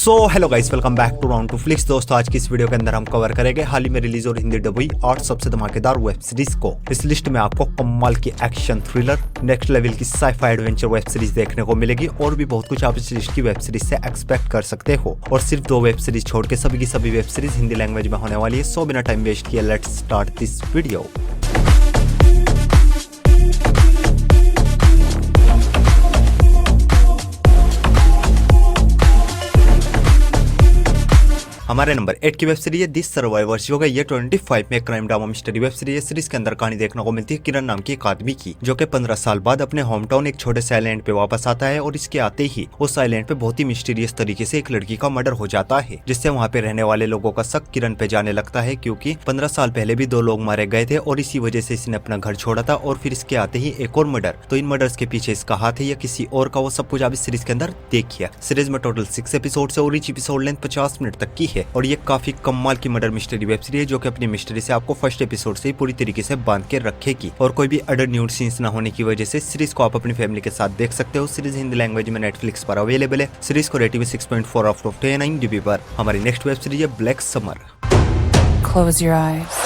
So hello guys, welcome back to round two flix. दोस्तों, आज की इस वीडियो के अंदर हम कवर करेंगे हाल ही में रिलीज और हिंदी डब हुई 8 सबसे धमाकेदार वेब सीरीज को। इस लिस्ट में आपको कमाल की एक्शन थ्रिलर, नेक्स्ट लेवल की साइफाई एडवेंचर वेब सीरीज देखने को मिलेगी और भी बहुत कुछ आप इस लिस्ट की वेब सीरीज से एक्सपेक्ट कर सकते हो। और सिर्फ 2 वेब सीरीज छोड़ के सभी की सभी वेब सीरीज हिंदी लैंग्वेज में होने वाली है। सो बिना टाइम वेस्ट किए लेट्स स्टार्ट दिस वीडियो। हमारे नंबर 8 की वेब सीरीज है दिस सर्वाइवर्स। जो ये 25 में crime drama mystery web series है। सीरीज के अंदर कहानी देखने को मिलती है किरण नाम की एक आदमी की, जो कि 15 साल बाद अपने होम टाउन एक छोटे से आइलैंड पे वापस आता है। और इसके आते ही उस आइलैंड पे बहुत ही मिस्टीरियस तरीके से एक लड़की का मर्डर हो जाता है, जिससे वहाँ पे रहने वाले लोगों का शक किरण पे जाने लगता है, क्योंकि 15 साल पहले भी 2 लोग मारे गए थे और इसी वजह से इसने अपना घर छोड़ा था। और फिर इसके आते ही एक और मर्डर, तो इन मर्डर्स के पीछे इसका हाथ है या किसी और का, वो सब कुछ आप इस सीरीज के अंदर देखिए। सीरीज में टोटल 6 एपिसोड है और ईच एपिसोड लेंथ 50 मिनट तक की है। और ये काफी कमाल की मर्डर मिस्ट्री वेब सीरीज है, जो कि अपनी मिस्ट्री से आपको फर्स्ट एपिसोड से ही पूरी तरीके से बांध के रखेगी। और कोई भी अडल्ट न्यूड सीन्स ना होने की वजह से सीरीज को आप अपनी फैमिली के साथ देख सकते हो। सीरीज हिंदी लैंग्वेज में नेटफ्लिक्स पर अवेलेबल है। सीरीज को रेटिंग 6.4 आउट ऑफ 10 IMDb पर। हमारी नेक्स्ट वेब सीरीज है black summer. Close your eyes.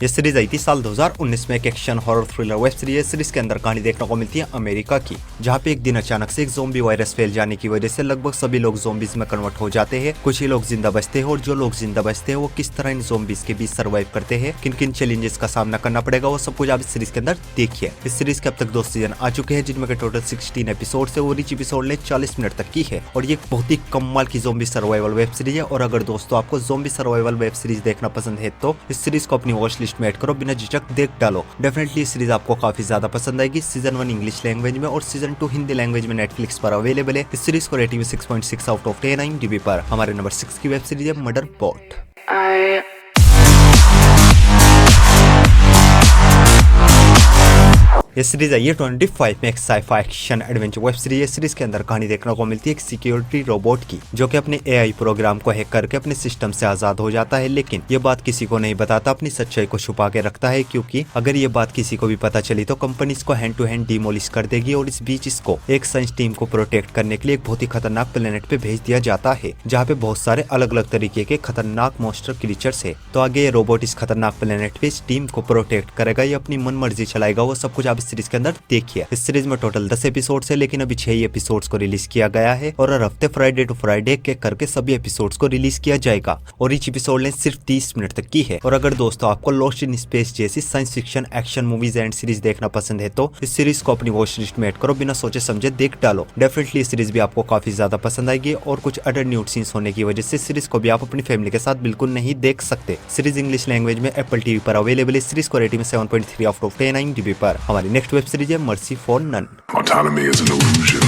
ये सीरीज आई थी साल 2019 में। एक action horror thriller web series है। सीरीज के अंदर कहानी देखने को मिलती है अमेरिका की, जहाँ पे एक दिन अचानक से एक ज़ोंबी वायरस फैल जाने की वजह से लगभग सभी लोग ज़ोंबीज में कन्वर्ट हो जाते हैं। कुछ ही लोग जिंदा बचते हैं और जो लोग जिंदा बचते हैं वो किस तरह इन ज़ोंबीज के बीच सर्वाइव करते हैं, किन किन चैलेंजेस का सामना करना पड़ेगा, वो सब कुछ आप इस सीरीज के अंदर देखिए। इस सीरीज के अब तक 2 सीजन आ चुके हैं, जिनमें के टोटल 16 एपिसोड है और ईच एपिसोड ने 40 मिनट तक की है। और ये बहुत ही कमाल की ज़ोंबी सर्वाइवल वेब सीरीज है। और अगर दोस्तों आपको ज़ोंबी सर्वाइवल वेब सीरीज देखना पसंद है तो इस सीरीज को अपनी वॉच लिस्ट में ऐड करो, बिना झिझक देख डालो। डेफिनेटली सीरीज आपको काफी ज्यादा पसंद आएगी। सीजन 1 इंग्लिश लैंग्वेज में और सीजन 2 हिंदी लैंग्वेज में नेटफ्लिक्स पर अवेलेबल है। इस सीरीज को रेटिंग 6.6 आउट ऑफ 10 IMDb पर। हमारे नंबर 6 की वेब सीरीज है मर्डर बॉट। ये सीरीज है 25 में एक sci-fi action adventure web series है। सीरीज के अंदर कहानी देखने को मिलती है एक सिक्योरिटी रोबोट की, जो कि अपने AI प्रोग्राम को हैक करके अपने सिस्टम से आजाद हो जाता है। लेकिन ये बात किसी को नहीं बताता, अपनी सच्चाई को छुपा के रखता है, क्योंकि अगर ये बात किसी को भी पता चली तो कंपनी इसको हैंड टू हैंड डिमोलिश कर देगी। और इस बीच इसको एक साइंस टीम को प्रोटेक्ट करने के लिए एक बहुत ही खतरनाक प्लेनेट पे भेज दिया जाता है, जहाँ पे बहुत सारे अलग अलग तरीके के खतरनाक मॉन्स्टर क्रीचर्स है। तो आगे ये रोबोट इस खतरनाक प्लेनेट पे इस टीम को प्रोटेक्ट करेगा या अपनी मन मर्जी चलाएगा, वो सब कुछ आप सीरीज के अंदर देखिए। इस सीरीज में टोटल 10 एपिसोड्स है, लेकिन अभी 6 ही एपिसोड्स को रिलीज किया गया है। और हर हफ्ते फ्राइडे टू फ्राइडे के करके सभी एपिसोड्स को रिलीज किया जाएगा। और ईच एपिसोड ने सिर्फ 30 मिनट तक की है। और अगर दोस्तों आपको लॉस्ट इन स्पेस जैसी science fiction action movies and series देखना पसंद है तो इस सीरीज को अपनी वॉच लिस्ट में ऐड करो, बिना सोचे समझे देख डालो। डेफिनेटली इस सीरीज भी आपको काफी ज्यादा पसंद आएगी। और कुछ अडल्ट न्यूड सीन्स होने की वजह से सीरीज को भी आप अपनी फैमिली के साथ बिल्कुल नहीं देख सकते। सीरीज इंग्लिश लैंग्वेज में एप्पल TV पर अवेलेबल है। सीरीज को रेटिंग 7.3 आउट ऑफ 10 IMDb पर। हमारी नेक्स्ट वेब सीरीज है mercy for none. Autonomy is an illusion.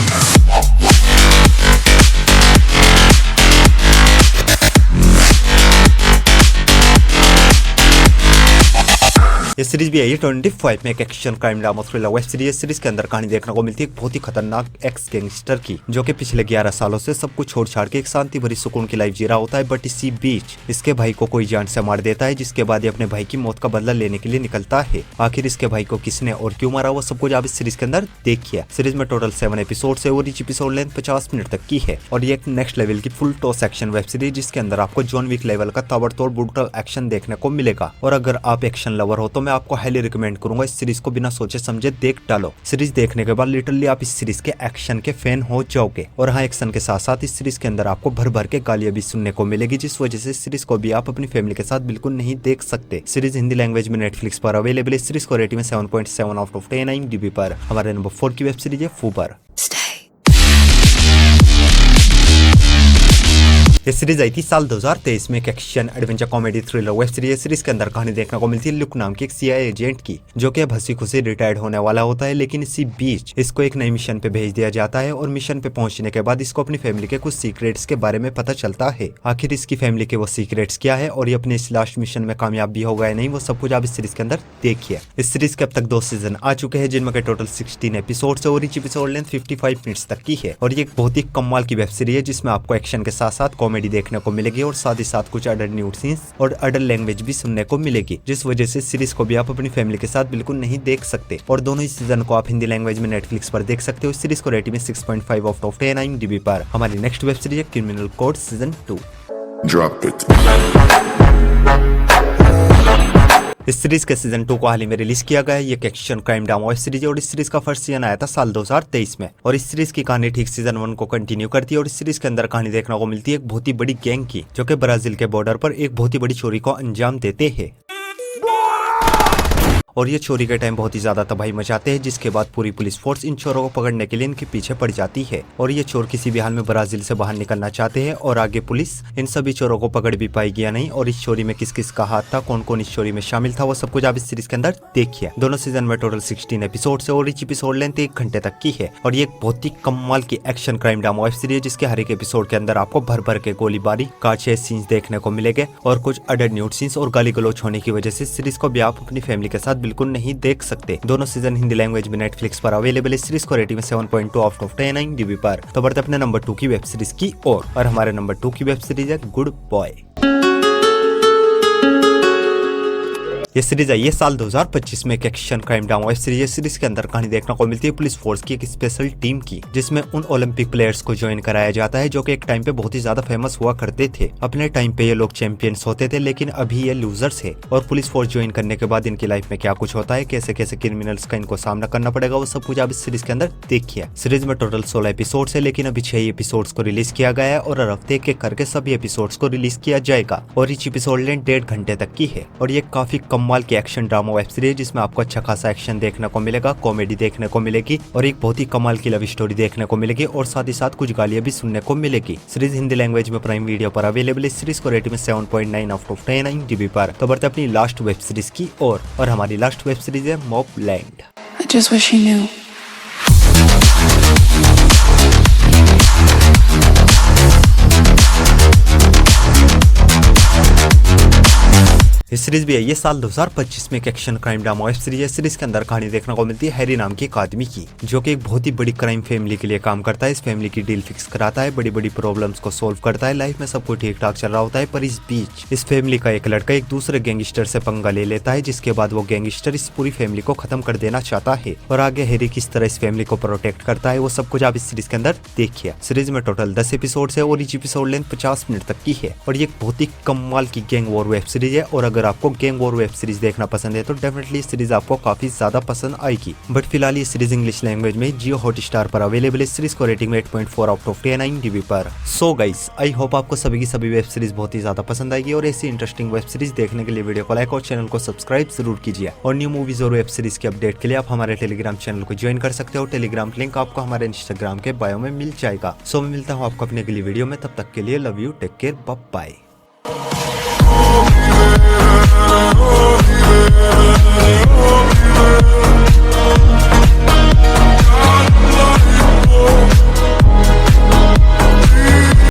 ये सीरीज भी है 25 में एक action crime drama thriller web series. Series के अंदर कहानी देखने को मिलती है एक बहुत ही खतरनाक एक्स गैंगस्टर की, जो कि पिछले 11 सालों से सब कुछ छोड़ छाड़ के एक शांति भरी सुकून की लाइफ जी रहा होता है। बट इसी बीच इसके भाई को कोई जान से मार देता है, जिसके बाद ये अपने भाई की मौत का बदला लेने के लिए निकलता है। आखिर इसके भाई को किसने और क्यों मारा, वो सब कुछ आप इस सीरीज के अंदर देखिए। सीरीज में टोटल 7 एपिसोड है और ईच एपिसोड लेंथ 50 मिनट तक की है। और ये एक नेक्स्ट लेवल की full toss action web series, जिसके अंदर आपको जॉन विक लेवल का ताबड़तोड़ ब्रूटल एक्शन देखने को मिलेगा। और अगर आप एक्शन लवर हो तो मैं आपको हाईली रिकमेंड करूंगा, इस सीरीज को बिना सोचे समझे देख डालो। सीरीज देखने के बाद लिटरली आप इस सीरीज के एक्शन के फैन हो जाओगे। और हाँ, एक्शन के साथ साथ इस सीरीज के अंदर आपको भर भर के गालियां भी सुनने को मिलेगी, जिस वजह से इस सीरीज को भी आप अपनी फैमिली के साथ बिल्कुल नहीं देख सकते। सीरीज हिंदी लैंग्वेज में नेटफ्लिक्स पर अवेलेबल है। सीरीज को रेटिंग 7.7 आउट ऑफ 10 IMDb पर। हमारे नंबर 4 की वेब सीरीज है फूबर। ये सीरीज आई थी साल 2023 में एक action adventure comedy thriller web series. Series के अंदर कहानी देखने को मिलती है लुक नाम की एक CIA एजेंट की, जो कि अब हंसी खुशी रिटायर्ड होने वाला होता है। लेकिन इसी बीच इसको एक नई मिशन पे भेज दिया जाता है। और मिशन पे पहुंचने के बाद इसको अपनी फैमिली के कुछ सीक्रेट्स के बारे में पता चलता है। आखिर इसकी फैमिली के वो सीक्रेट्स क्या है और ये अपने इस लास्ट मिशन में कामयाब भी होगा या नहीं, वो सब कुछ आप इस सीरीज के अंदर देखिए। इस सीरीज के अब तक 2 सीजन आ चुके हैं, जिनमें के टोटल 16 एपिसोड है और ईच एपिसोड लेंथ 55 मिनट तक की है। और ये एक बहुत ही कमाल की वेब सीरीज है, जिसमें आपको एक्शन के साथ साथ कॉमेडी कॉमेडी देखने को मिलेगी और साथ ही साथ कुछ अडल्ट न्यूड सीन्स और अडल्ट लैंग्वेज भी सुनने को मिलेगी, जिस वजह से सीरीज को भी आप अपनी फैमिली के साथ बिल्कुल नहीं देख सकते। और दोनों ही सीजन को आप हिंदी लैंग्वेज में नेटफ्लिक्स पर देख सकते हो। इस सीरीज को रेटिंग में 6.5 आउट ऑफ 10 IMDb पर। हमारी नेक्स्ट वेब सीरीज है criminal code season 2। Drop it. इस सीरीज के सीजन 2 को हाल ही में रिलीज किया गया है। ये action crime drama web series है और इस सीरीज का फर्स्ट सीजन आया था साल 2023 में और इस सीरीज की कहानी ठीक सीजन 1 को कंटिन्यू करती है और इस सीरीज के अंदर कहानी देखने को मिलती है एक बहुत ही बड़ी गैंग की, जो कि ब्राजील के बॉर्डर पर एक बहुत ही बड़ी चोरी को अंजाम देते हैं और ये चोरी के टाइम बहुत ही ज्यादा तबाही मचाते हैं, जिसके बाद पूरी पुलिस फोर्स इन चोरों को पकड़ने के लिए इनके पीछे पड़ जाती है और ये चोर किसी भी हाल में ब्राजील से बाहर निकलना चाहते हैं और आगे पुलिस इन सभी चोरों को पकड़ भी पाएगी या नहीं और इस चोरी में किस किस का हाथ था, कौन कौन इस चोरी में शामिल था, वो सब कुछ आप इस सीरीज के अंदर देखिए। दोनों सीजन में टोटल 16 एपिसोड है और each एपिसोड लेंथ 1 घंटे तक की है और ये एक बहुत ही कमाल की action crime drama web series है, जिसके हर एक एपिसोड के अंदर आपको भर भर के गोलीबारी कार चेस सीन्स देखने को मिलेंगे और कुछ अडल्ट न्यूड सीन्स और गाली गलौज होने की वजह से सीरीज को भी आप अपनी फैमिली के साथ बिल्कुल नहीं देख सकते। दोनों सीजन हिंदी लैंग्वेज में नेटफ्लिक्स पर अवेलेबल है। सीरीज को रेटिंग में 7.2 आउट ऑफ 10 IMDb पर। तो बढ़ते अपने नंबर 2 की वेब सीरीज की ओर और हमारे नंबर 2 की वेब सीरीज है गुड बॉय। ये सीरीज आई है साल 2025 में एक action crime drama web series है। सीरीज के अंदर कहानी देखने को मिलती है पुलिस फोर्स की एक स्पेशल टीम की, जिसमें उन ओलंपिक प्लेयर्स को ज्वाइन कराया जाता है जो कि एक टाइम पे बहुत ही ज्यादा फेमस हुआ करते थे। अपने टाइम पे ये लोग चैंपियंस होते थे, लेकिन अभी ये लूजर्स है और पुलिस फोर्स ज्वाइन करने के बाद इनकी लाइफ में क्या कुछ होता है, कैसे कैसे क्रिमिनल्स का इनको सामना करना पड़ेगा, वो सब कुछ आप इस सीरीज के अंदर देखिए। सीरीज में टोटल 16 एपिसोड है, लेकिन अभी 6 एपिसोड को रिलीज किया गया है और हर हफ्ते एक करके सभी एपिसोड को रिलीज किया जाएगा और each एपिसोड लेंथ 1.5 घंटे तक की है और ये काफी कमाल की एक्शन ड्रामा वेब सीरीज, जिसमें आपको अच्छा खासा एक्शन देखने को मिलेगा, कॉमेडी देखने को मिलेगी और एक बहुत ही कमाल की लव स्टोरी देखने को मिलेगी और साथ ही साथ कुछ गालियां भी सुनने को मिलेगी। सीरीज हिंदी लैंग्वेज में प्राइम वीडियो पर अवेलेबल है। सीरीज को रेटिंग में 7.9 आउट ऑफ 10 IMDb पर। तो बढ़ते अपनी लास्ट वेब सीरीज की ओर और हमारी लास्ट वेब सीरीज है मॉबलैंड। I just wish he knew. इस सीरीज भी है ये साल 2025 में एक action crime drama web series है। सीरीज के अंदर कहानी देखने को मिलती है हैरी नाम की एक आदमी की, जो कि एक बहुत ही बड़ी क्राइम फैमिली के लिए काम करता है। इस फैमिली की डील फिक्स कराता है, बड़ी बड़ी प्रॉब्लम्स को सोल्व करता है, लाइफ में सब कुछ ठीक ठाक चल रहा होता है। पर इस बीच इस फैमिली का एक लड़का एक दूसरे गैंगस्टर से पंगा ले लेता है, जिसके बाद वो गैंगस्टर इस पूरी फैमिली को खत्म कर देना चाहता है और आगे हैरी किस तरह इस फैमिली को प्रोटेक्ट करता है, वो सब कुछ आप इस सीरीज के अंदर देखिए। सीरीज में टोटल 10 एपिसोड है और each एपिसोड लेंथ 50 मिनट तक की है और ये एक बहुत ही कमाल की गैंग वॉर वेब सीरीज है और अगर आपको गैंग वॉर वेब सीरीज देखना पसंद है तो डेफिनेटली सीरीज आपको काफी ज्यादा पसंद आएगी। बट फिलहाल ये सीरीज इंग्लिश लैंग्वेज में जियो हॉटस्टार पर अवेलेबल है। सीरीज को रेटिंग में 8.4 आउट ऑफ 10 IMDb पर। सो गाइस, आई होप आपको सभी की सभी वेब सीरीज बहुत ही ज्यादा पसंद आएगी और ऐसी इंटरेस्टिंग वेब सीरीज देखने के लिए वीडियो को लाइक और चैनल को सब्सक्राइब जरूर कीजिए और न्यू मूवीज और वेब सीरीज के अपडेट के लिए आप हमारे टेलीग्राम चैनल को ज्वाइन कर सकते हो। टेलीग्राम लिंक आपको हमारे इंस्टाग्राम के बायो में मिल जाएगा। सो मैं मिलता हूँ आपको अपने अगली वीडियो में, तब तक के लिए love you, take care, bye bye.